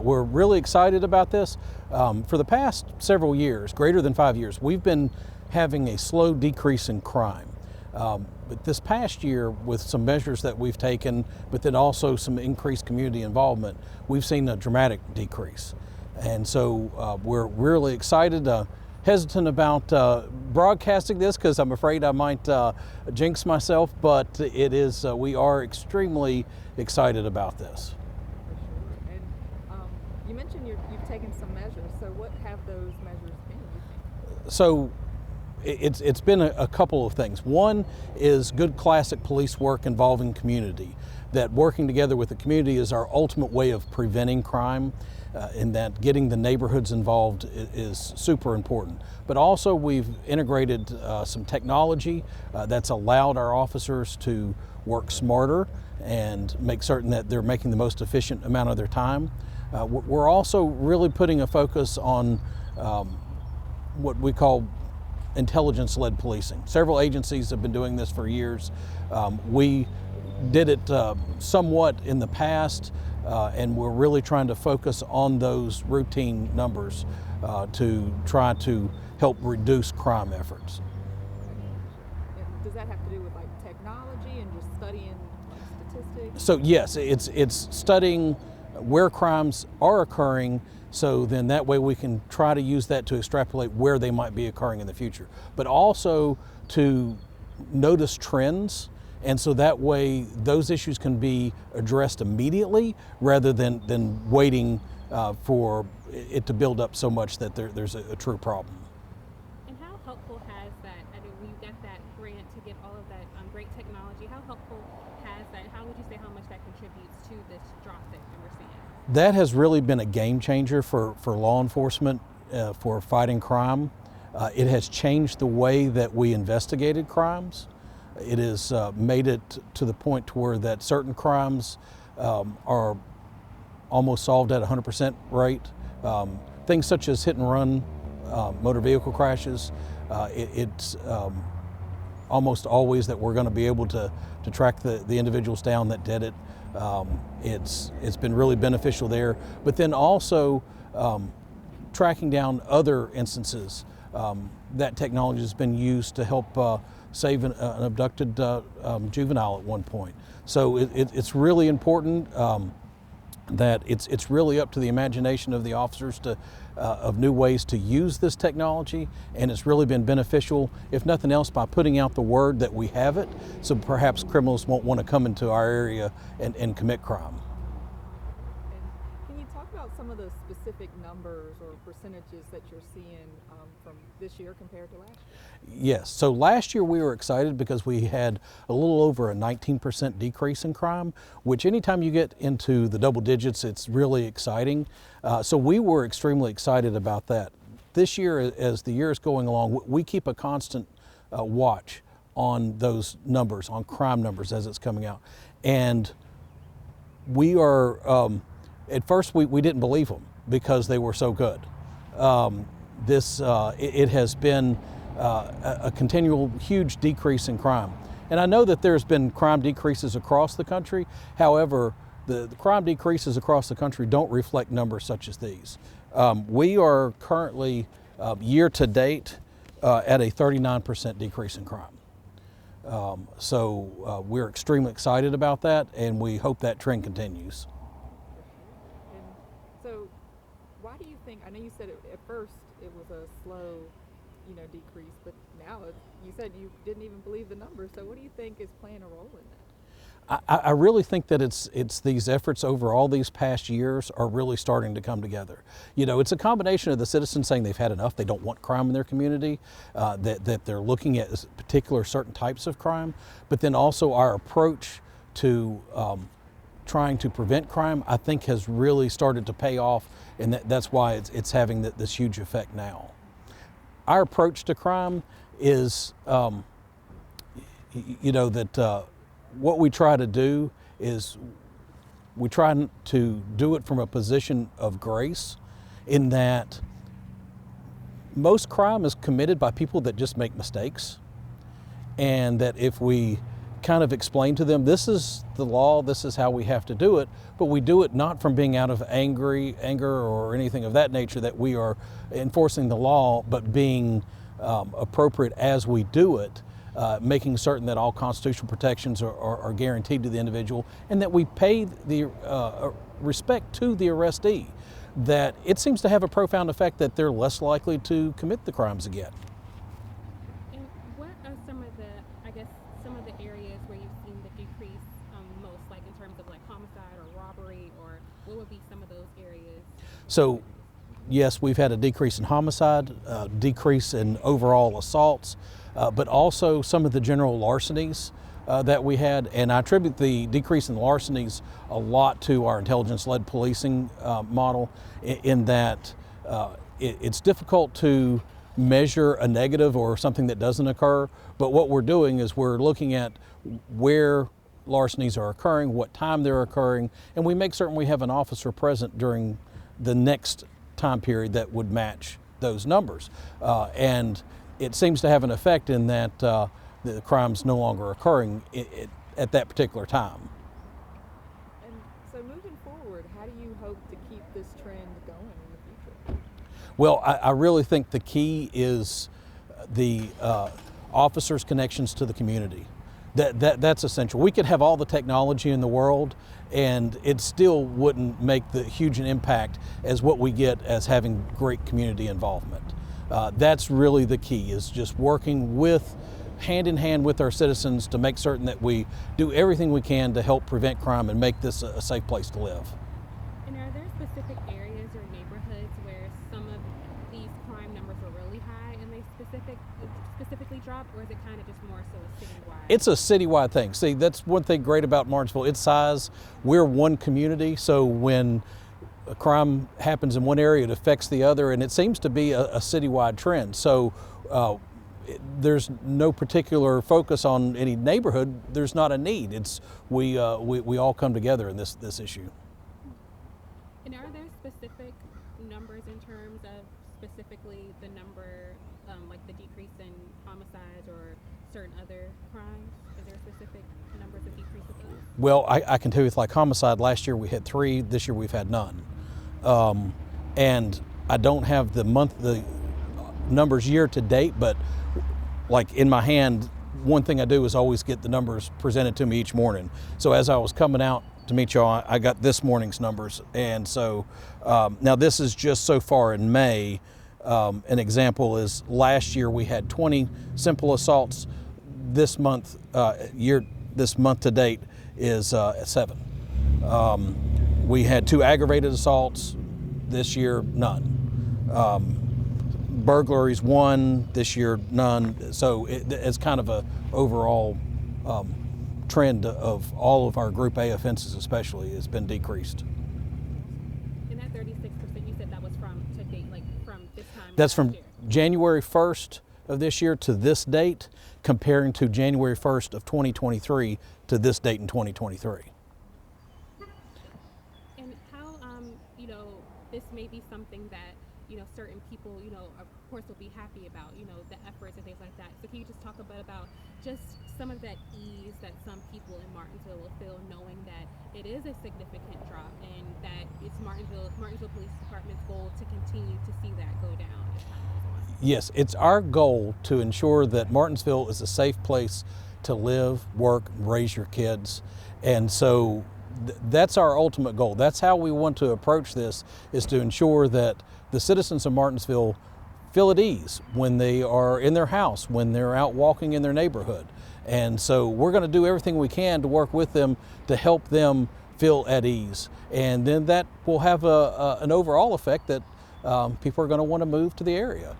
we're really excited about this. For the past several years, greater than 5 years, we've been having a slow decrease in crime. But this past year, with some measures that we've taken, but then also some increased community involvement, we've seen a dramatic decrease. And so we're really excited, hesitant about broadcasting this because I'm afraid I might jinx myself, but it is, we are extremely excited about this. For sure. And you mentioned you've taken some measures, so what have those measures been, you think? So it's been a couple of things. One is good classic police work involving community, that working together with the community is our ultimate way of preventing crime, in that getting the neighborhoods involved is super important. But also we've integrated some technology that's allowed our officers to work smarter and make certain that they're making the most efficient amount of their time. We're also really putting a focus on what we call intelligence-led policing. Several agencies have been doing this for years. We did it somewhat in the past, and we're really trying to focus on those routine numbers to try to help reduce crime efforts. And does that have to do with like technology and just studying statistics? So yes, it's studying where crimes are occurring, so then that way we can try to use that to extrapolate where they might be occurring in the future, but also to notice trends. And so that way those issues can be addressed immediately rather than waiting for it to build up so much that there's a true problem. And how helpful has that, I mean, when you got that grant to get all of that great technology, how helpful has that, how would you say how much that contributes to this drop that we're seeing? That has really been a game changer for law enforcement for fighting crime. It has changed the way that we investigated crimes. It has made it to the point to where that certain crimes are almost solved at 100% rate. Things such as hit and run, motor vehicle crashes, it's almost always that we're going to be able to track the individuals down that did it. It's been really beneficial there, but then also tracking down other instances. That technology has been used to help save an abducted juvenile at one point. So it's really important that it's really up to the imagination of the officers of new ways to use this technology, and it's really been beneficial, if nothing else, by putting out the word that we have it, so perhaps criminals won't want to come into our area and commit crime. And can you talk about some of the specific numbers or percentages that you're seeing from this year compared to last year? Yes, so last year we were excited because we had a little over a 19% decrease in crime, which anytime you get into the double digits, it's really exciting. So we were extremely excited about that. This year, as the year is going along, we keep a constant watch on those numbers, on crime numbers as it's coming out. And we are, at first we didn't believe them because they were so good. It has been a continual huge decrease in crime. And I know that there's been crime decreases across the country. However, the crime decreases across the country don't reflect numbers such as these. We are currently, year to date, at a 39% decrease in crime. So we're extremely excited about that, and we hope that trend continues. And so why do you think, I know you said at first it was a slow decrease, but now you said you didn't even believe the numbers. So what do you think is playing a role in that? I really think that it's these efforts over all these past years are really starting to come together. It's a combination of the citizens saying they've had enough, they don't want crime in their community, that they're looking at particular certain types of crime, but then also our approach to trying to prevent crime, I think, has really started to pay off, and that's why it's having this huge effect now. Our approach to crime is, what we try to do is we try to do it from a position of grace, in that most crime is committed by people that just make mistakes, and that if we kind of explain to them, this is the law, this is how we have to do it, but we do it not from being out of anger or anything of that nature that we are enforcing the law, but being appropriate as we do it, making certain that all constitutional protections are guaranteed to the individual, and that we pay the respect to the arrestee, that it seems to have a profound effect that they're less likely to commit the crimes again. And what are some of the, I guess, some of the areas where you've seen the decrease most, like in terms of like homicide or robbery, or what would be some of those areas? So, yes, we've had a decrease in homicide, decrease in overall assaults, but also some of the general larcenies that we had. And I attribute the decrease in larcenies a lot to our intelligence-led policing model, in that it's difficult to measure a negative or something that doesn't occur, but what we're doing is we're looking at where larcenies are occurring, what time they're occurring, and we make certain we have an officer present during the next time period that would match those numbers. And it seems to have an effect in that the crime's no longer occurring at that particular time. And so moving forward, how do you hope to keep this trend going in the future? Well, I really think the key is the officers' connections to the community. That's essential. We could have all the technology in the world, and it still wouldn't make the huge an impact as what we get as having great community involvement. That's really the key, is just working hand in hand with our citizens to make certain that we do everything we can to help prevent crime and make this a safe place to live. And are there specific areas or neighborhoods where some of these crime numbers are really high and they specifically drop, or is it kind of just more so citywide? It's a citywide thing. See, that's one thing great about Martinsville. Its size, we're one community, so when a crime happens in one area, it affects the other, and it seems to be a citywide trend. So there's no particular focus on any neighborhood. There's not a need. It's we all come together in this issue. And are there specific numbers in terms of specifically the number, like the decrease in homicides or certain other crimes? Is there specific numbers of decrease of those? Well, I can tell you, like homicide, last year we had 3, this year we've had none. And I don't have the numbers year to date, but like in my hand, one thing I do is always get the numbers presented to me each morning. So as I was coming out to meet y'all, I got this morning's numbers. And so now this is just so far in May. An example is last year we had 20 simple assaults. This month, this month to date is 7. We had 2 aggravated assaults. This year, none. Burglaries, 1. This year, none. So it's kind of a overall trend of all of our Group A offenses, especially, has been decreased. And that 36%, you said that was from to date, like from this time. That's from last year. January 1st of this year to this date, comparing to January 1st of 2023 to this date in 2023. And how, this may be something that, certain people, of course will be happy about, the efforts and things like that. So can you just talk a bit about just some of that ease that some people in Martinsville will feel, knowing that it is a significant drop and that it's Martinsville Police Department's goal to continue to see that go down as time goes on? Yes, it's our goal to ensure that Martinsville is a safe place to live, work, and raise your kids. And so that's our ultimate goal. That's how we want to approach this, is to ensure that the citizens of Martinsville feel at ease when they are in their house, when they're out walking in their neighborhood. And so we're going to do everything we can to work with them to help them feel at ease. And then that will have an overall effect that people are going to want to move to the area.